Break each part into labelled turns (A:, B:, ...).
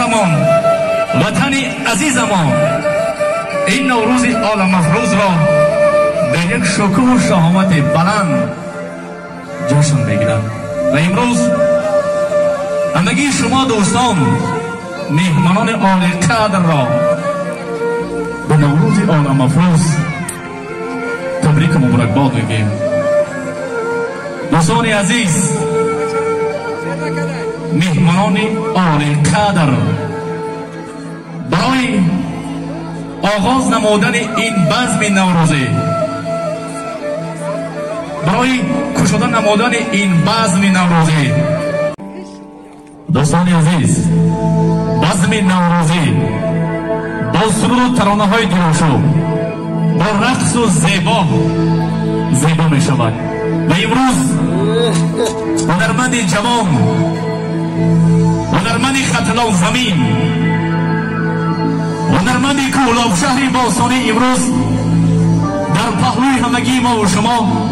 A: کشورمان وطن عزیزمان این نوروز عالم افروز را به یک شکوه و شهامت بلند جشن میگیرند و امروز همگی شما دوستان مهمانان عالی قدر را به نوروز عالم افروز تبریک و مبارکباد میگیم. دوستان عزیز، مهمانان عالی قدر، برای آغاز نمودن این بزم نوروزی، برای کشودن نمودن این بزم نوروزی، دوستان عزیز، بزم نوروزی با سرود و ترانه های دلشو با رقص و زیبا می شود و امروز هنرمند جوان، هنرمند خطلان زمین، هنرمند گلاب شهر باستانی امروز در پهلوی همگی ما و شما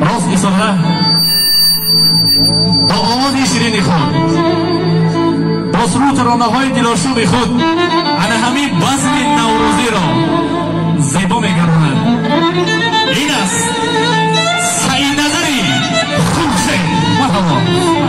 A: راست ایستاده با آواز شیرین خود، با سرود ترانه های دلشوب خود انا همین بزم نوروزی را زیبا میگرداند. این است سعید نظری خوشه. مرحبا.